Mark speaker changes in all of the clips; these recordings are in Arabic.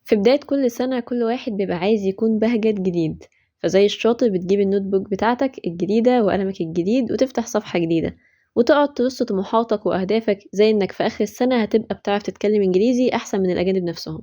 Speaker 1: في بداية كل سنة كل واحد بيبقى عايز يكون بهجت جديد، فزي الشاطر بتجيب النوت بوك بتاعتك الجديدة وقلمك الجديد وتفتح صفحة جديدة وتقعد ترص طموحاتك وأهدافك زي إنك في آخر السنة هتبقى بتعرف تتكلم إنجليزي أحسن من الأجانب نفسهم.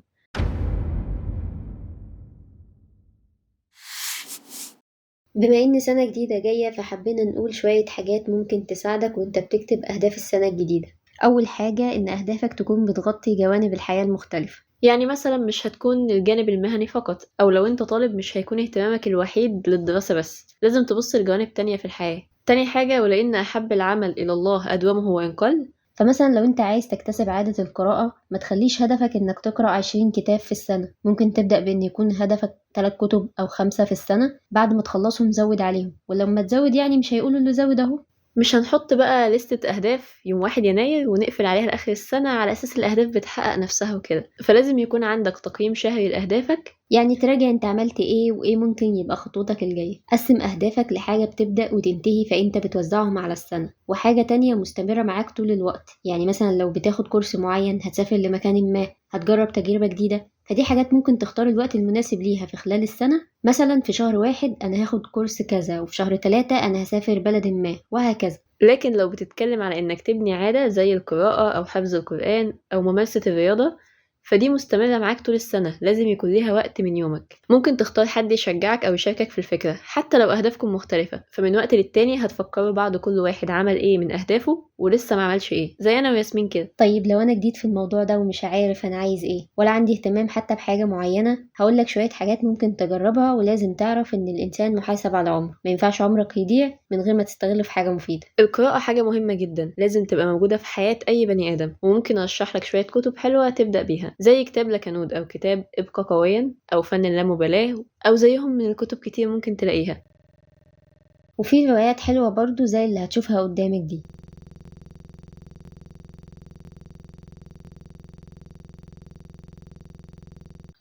Speaker 2: بما إن سنة جديدة جاية فحبينا نقول شوية حاجات ممكن تساعدك وإنت بتكتب أهداف السنة الجديدة. أول حاجة إن أهدافك تكون بتغطي جوانب الحياة المختلفة.
Speaker 1: يعني مثلا مش هتكون للجانب المهني فقط، أو لو أنت طالب مش هيكون اهتمامك الوحيد للدراسة بس، لازم تبص لجوانب تانية في الحياة. تاني حاجة، ولأن أحب العمل إلى الله أدومه وإن قل.
Speaker 2: فمثلا لو انت عايز تكتسب عادة القراءة ما تخليش هدفك انك تقرأ 20 كتاب في السنة، ممكن تبدأ بان يكون هدفك 3 كتب او 5 في السنة، بعد ما تخلصهم زود عليهم، ولما تزود يعني مش هيقولوا اللي زود اهو.
Speaker 1: مش هنحط بقى لستة أهداف يوم 1 يناير ونقفل عليها لآخر السنة على أساس الأهداف بتحقق نفسها وكده، فلازم يكون عندك تقييم شهري لأهدافك.
Speaker 2: يعني تراجع انت عملت ايه وايه ممكن يبقى خطوتك الجاية. قسم اهدافك لحاجة بتبدأ وتنتهي فانت بتوزعهم على السنة، وحاجة تانية مستمرة معاك طول الوقت. يعني مثلا لو بتاخد كورس معين، هتسافر لمكان ما، هتجرب تجربة جديدة، فدي حاجات ممكن تختار الوقت المناسب ليها في خلال السنة. مثلا في شهر 1 انا هاخد كورس كذا، وفي شهر 3 انا هسافر بلد ما، وهكذا.
Speaker 1: لكن لو بتتكلم على إنك تبني عادة زي القراءة أو حفظ القرآن أو ممارسة الرياضة، فدي مستمرة معاك طول السنة، لازم يكون ليها وقت من يومك. ممكن تختار حد يشجعك أو يشاركك في الفكرة حتى لو أهدافكم مختلفة، فمن وقت للتاني هتفكروا بعض كل واحد عمل إيه من أهدافه ولسه ما عملش إيه، زي أنا وياسمين كده.
Speaker 2: طيب لو أنا جديد في الموضوع ده ومش عارف أنا عايز إيه ولا عندي اهتمام حتى بحاجة معينة، هقولك شوية حاجات ممكن تجربها. ولازم تعرف إن الإنسان محاسب على عمره، ما ينفعش عمرك يضيع من غير ما تستغله في حاجة مفيدة.
Speaker 1: القراءة حاجة مهمة جدا، لازم تبقى موجودة في حياة أي بني آدم، وممكن أرشح لك شوية كتب حلوة تبدأ بيها زي كتاب لكنود أو كتاب ابقى قويا أو فن اللامبالاة، أو زيهم من الكتب كتير ممكن تلاقيها.
Speaker 2: وفي روايات حلوة برضو زي اللي هتشوفها قدامك دي.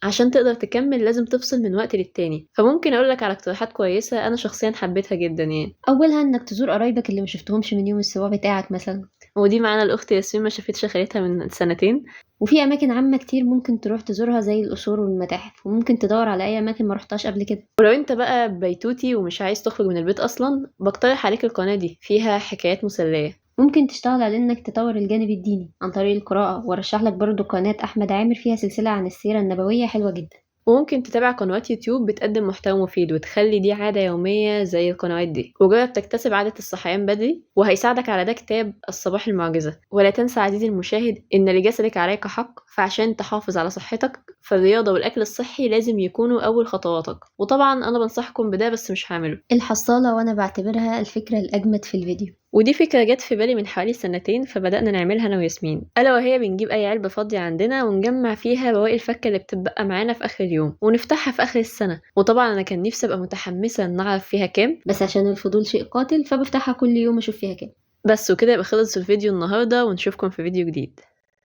Speaker 1: عشان تقدر تكمل لازم تفصل من وقت للتاني، فممكن أقولك على اقتراحات كويسة أنا شخصيا حبيتها جدا يعني.
Speaker 2: أولها إنك تزور قرايبك اللي مشفتهمش من يوم السبوع بتاعك مثلا.
Speaker 1: ودي معانا الأخت ياسمين ما شافتش خالتها من سنتين.
Speaker 2: وفي أماكن عامة كتير ممكن تروح تزورها زي القصور والمتاحف، وممكن تدور على أي أماكن ما رحتهاش قبل كده.
Speaker 1: ولو انت بقى بيتوتي ومش عايز تخرج من البيت أصلا، بقترح عليك القناة دي، فيها حكايات مسلية.
Speaker 2: ممكن تشتغل على إنك تطور الجانب الديني عن طريق القراءة، وارشح لك برضو قناة أحمد عامر فيها سلسلة عن السيرة النبوية حلوة جدا.
Speaker 1: وممكن تتابع قنوات يوتيوب بتقدم محتوى مفيد وتخلي دي عادة يومية زي القنوات دي، وجرب تكتسب عادة الصحيان بدري، وهيساعدك على ده كتاب الصباح المعجزة. ولا تنسى عزيزي المشاهد إن لجسدك عليك حق، فعشان تحافظ على صحتك فالرياضة والأكل الصحي لازم يكونوا أول خطواتك. وطبعا أنا بنصحكم بده بس مش هعمله.
Speaker 2: الحصالة وأنا بعتبرها الفكرة الأجمد في الفيديو.
Speaker 1: ودي فكرة جت في بالي من حوالي سنتين، فبدأنا نعملها أنا وياسمين، ألا وهي بنجيب أي علبة فاضية عندنا ونجمع فيها بواقي الفكة اللي بتبقى معانا في آخر اليوم ونفتحها في آخر السنة. وطبعا أنا كان نفسي أبقى متحمسة إن أعرف فيها كام،
Speaker 2: بس عشان الفضول شيء قاتل فبفتحها كل يوم أشوف فيها كام.
Speaker 1: بس وكده يبقى خلص الفيديو النهاردة، ونشوفكم في فيديو جديد.